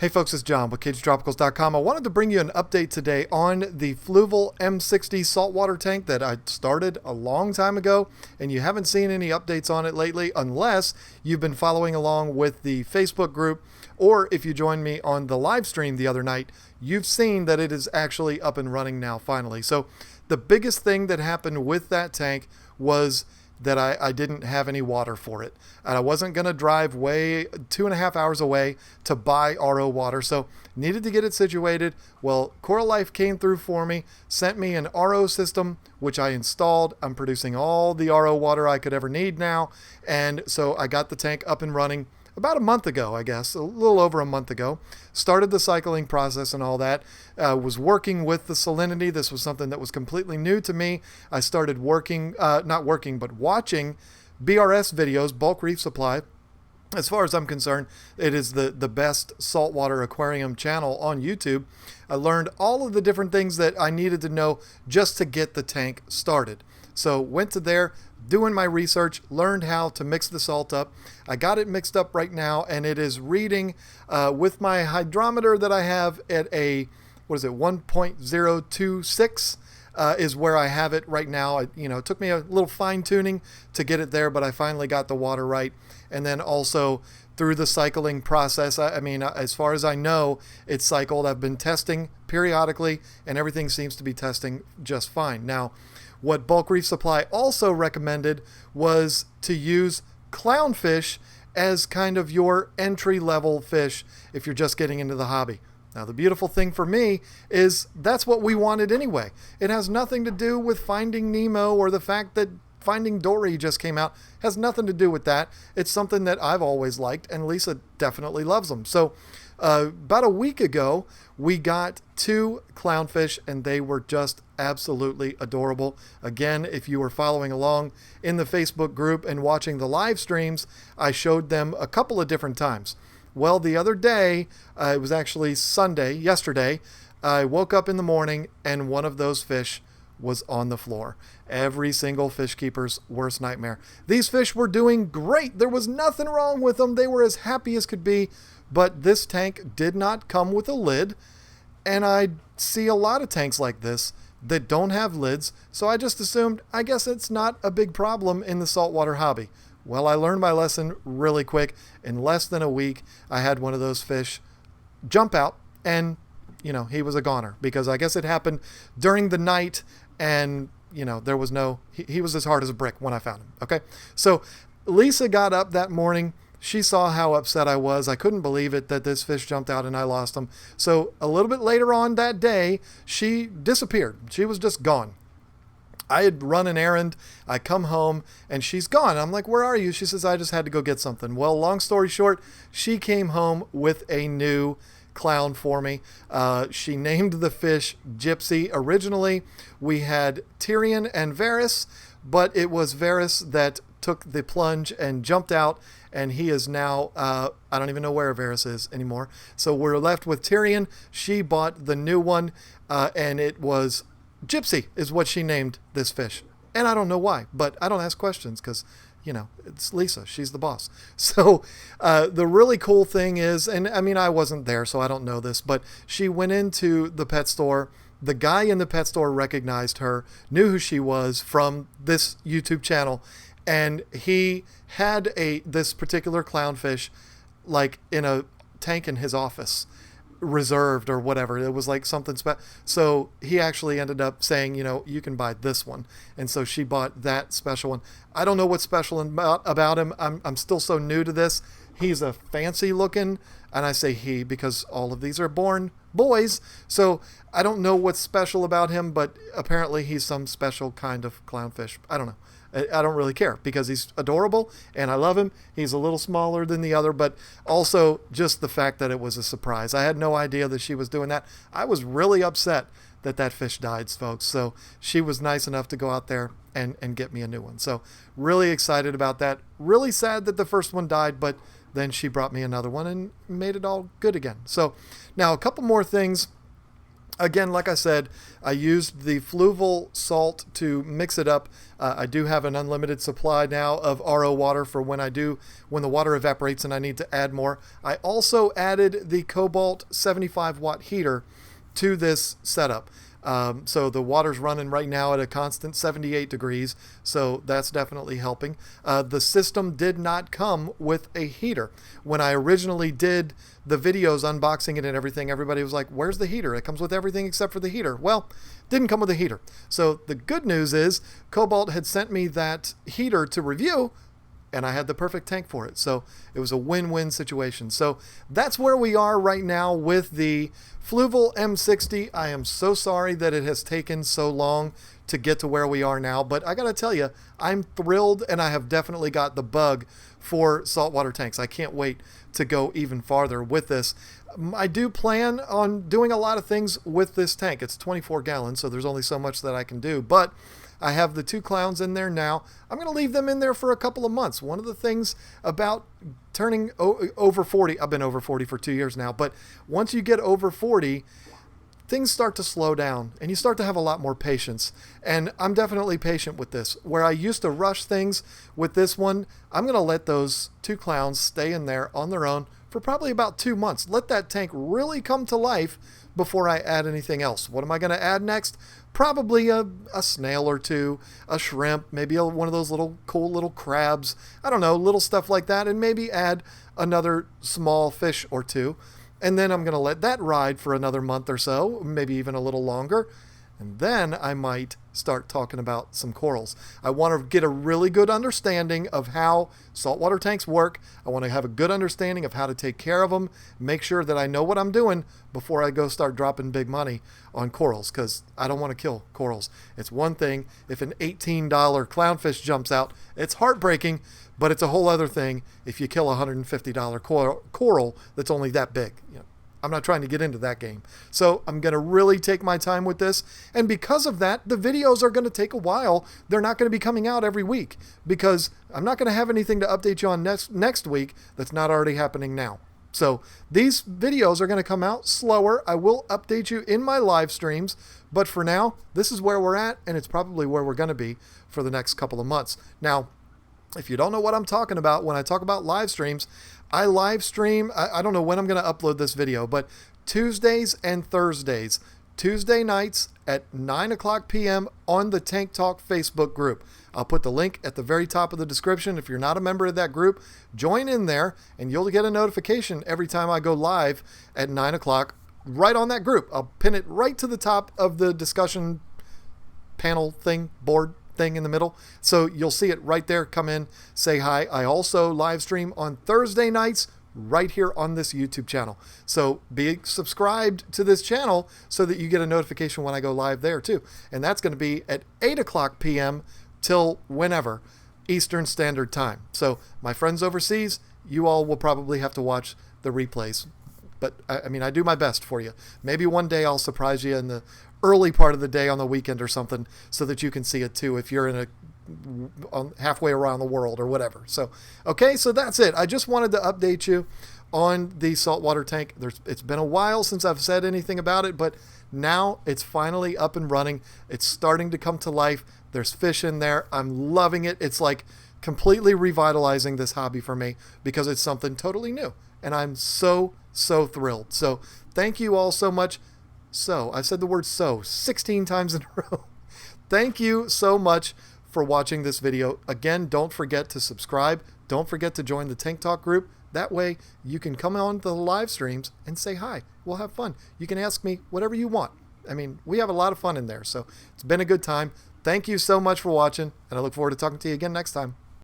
Hey folks, it's John with KGTropicals.com. I wanted to bring you an update today on the Fluval M-60 saltwater tank that I started a long time ago, and you haven't seen any updates on it lately unless you've been following along with the Facebook group, or if you joined me on the live stream the other night, you've seen that it is actually up and running now finally. So the biggest thing that happened with that tank was that I didn't have any water for it. And I wasn't going to drive way 2.5 hours away to buy RO water, so needed to get it situated. Well, Coral Life came through for me, sent me an RO system, which I installed. I'm producing all the RO water I could ever need now, and so I got the tank up and running about a month ago, I guess, a little over a month ago. Started the cycling process and all that. Was working with the salinity. This was something that was completely new to me. I started watching BRS videos, Bulk Reef Supply. As far as I'm concerned, it is the best saltwater aquarium channel on YouTube. I learned all of the different things that I needed to know just to get the tank started. So went to there, doing my research, learned how to mix the salt up. I got it mixed up right now, and it is reading with my hydrometer that I have at a, 1.026 is where I have it right now. It took me a little fine tuning to get it there, but I finally got the water right. And then also through the cycling process, I mean, as far as I know, it's cycled. I've been testing periodically, and everything seems to be testing just fine. Now, what Bulk Reef Supply also recommended was to use Clownfish as kind of your entry-level fish if you're just getting into the hobby. Now, the beautiful thing for me is that's what we wanted anyway. It has nothing to do with Finding Nemo or the fact that Finding Dory just came out. Has nothing to do with that. It's something that I've always liked, and Lisa definitely loves them. So about a week ago, we got 2 clownfish, and they were just absolutely adorable. Again, if you were following along in the Facebook group and watching the live streams, I showed them a couple of different times. Well, the other day, it was actually yesterday, I woke up in the morning and one of those fish was on the floor. Every single fish keeper's worst nightmare. These fish were doing great. There was nothing wrong with them. They were as happy as could be, but this tank did not come with a lid, and I see a lot of tanks like this that don't have lids, so I just assumed, I guess it's not a big problem in the saltwater hobby. Well, I learned my lesson really quick. In less than a week, I had one of those fish jump out, and, he was a goner, because I guess it happened during the night, and, there was he was as hard as a brick when I found him, okay? So Lisa got up that morning. She saw how upset I was. I couldn't believe it that this fish jumped out and I lost him. So a little bit later on that day, she disappeared. She was just gone. I had run an errand. I come home and she's gone. I'm like, where are you? She says, I just had to go get something. Well, long story short, she came home with a new clown for me. She named the fish Gypsy. Originally, we had Tyrion and Varus, but it was Varus that took the plunge and jumped out, and he is now, I don't even know where Varus is anymore. So we're left with Tyrion. She bought the new one, and it was Gypsy is what she named this fish. And I don't know why, but I don't ask questions because, it's Lisa. She's the boss. So the really cool thing is, and I mean, I wasn't there, so I don't know this, but she went into the pet store. The guy in the pet store recognized her, knew who she was from this YouTube channel, and he had this particular clownfish like in a tank in his office, reserved or whatever. It was like something special. So he actually ended up saying, you can buy this one. And so she bought that special one. I don't know what's special about him. I'm still so new to this. He's a fancy looking, and I say he because all of these are born boys. So I don't know what's special about him, but apparently he's some special kind of clownfish. I don't know. I don't really care because he's adorable and I love him. He's a little smaller than the other, but also just the fact that it was a surprise. I had no idea that she was doing that. I was really upset that fish died, folks. So she was nice enough to go out there and get me a new one. So really excited about that. Really sad that the first one died, but then she brought me another one and made it all good again. So now a couple more things Again, like I said, I used the Fluval salt to mix it up. I do have an unlimited supply now of RO water for when the water evaporates and I need to add more. I also added the Cobalt 75 watt heater to this setup. So the water's running right now at a constant 78 degrees, so that's definitely helping. The system did not come with a heater. When I originally did the videos unboxing it and everything, everybody was like, where's the heater? It comes with everything except for the heater. Well, didn't come with a heater. So the good news is Cobalt had sent me that heater to review, and I had the perfect tank for it. So it was a win-win situation. So that's where we are right now with the Fluval M-60. I am so sorry that it has taken so long to get to where we are now, but I gotta tell you, I'm thrilled, and I have definitely got the bug for saltwater tanks. I can't wait to go even farther with this. I do plan on doing a lot of things with this tank. It's 24 gallons, so there's only so much that I can do, but I have the 2 clowns in there now. I'm going to leave them in there for a couple of months. One of the things about turning over 40, I've been over 40 for 2 years now, but once you get over 40, things start to slow down and you start to have a lot more patience. And I'm definitely patient with this. Where I used to rush things with this one, I'm going to let those 2 clowns stay in there on their own for probably about 2 months. Let that tank really come to life before I add anything else. What am I going to add next? Probably a snail or 2, a shrimp, maybe one of those little cool little crabs. I don't know, little stuff like that, and maybe add another small fish or 2. And then I'm going to let that ride for another month or so, maybe even a little longer. And then I might start talking about some corals. I want to get a really good understanding of how saltwater tanks work. I want to have a good understanding of how to take care of them, make sure that I know what I'm doing before I go start dropping big money on corals, because I don't want to kill corals. It's one thing if an $18 clownfish jumps out, it's heartbreaking, but it's a whole other thing if you kill a $150 coral that's only that big. I'm not trying to get into that game. So I'm going to really take my time with this. And because of that, the videos are going to take a while. They're not going to be coming out every week because I'm not going to have anything to update you on next week that's not already happening now. So these videos are going to come out slower. I will update you in my live streams. But for now, this is where we're at, and it's probably where we're going to be for the next couple of months. Now, if you don't know what I'm talking about, when I talk about live streams, I live stream, I don't know when I'm going to upload this video, but Tuesdays and Thursdays, Tuesday nights at 9 o'clock p.m. on the Tank Talk Facebook group. I'll put the link at the very top of the description. If you're not a member of that group, join in there and you'll get a notification every time I go live at 9 o'clock right on that group. I'll pin it right to the top of the discussion panel thing, board thing in the middle. So you'll see it right there. Come in, say hi. I also live stream on Thursday nights right here on this YouTube channel. So be subscribed to this channel so that you get a notification when I go live there too. And that's going to be at 8 o'clock p.m. till whenever Eastern Standard Time. So my friends overseas, you all will probably have to watch the replays. But I mean, I do my best for you. Maybe one day I'll surprise you in the early part of the day on the weekend or something so that you can see it too if you're in halfway around the world or whatever. So, okay, so that's it. I just wanted to update you on the saltwater tank. It's been a while since I've said anything about it, but now it's finally up and running. It's starting to come to life. There's fish in there. I'm loving it. It's like completely revitalizing this hobby for me because it's something totally new. And I'm so thrilled. So thank you all so much. So I've said the word so 16 times in a row. Thank you so much for watching this video. Again, don't forget to subscribe. Don't forget to join the Tank Talk group. That way you can come on the live streams and say hi. We'll have fun. You can ask me whatever you want. I mean, we have a lot of fun in there. So it's been a good time. Thank you so much for watching, and I look forward to talking to you again next time.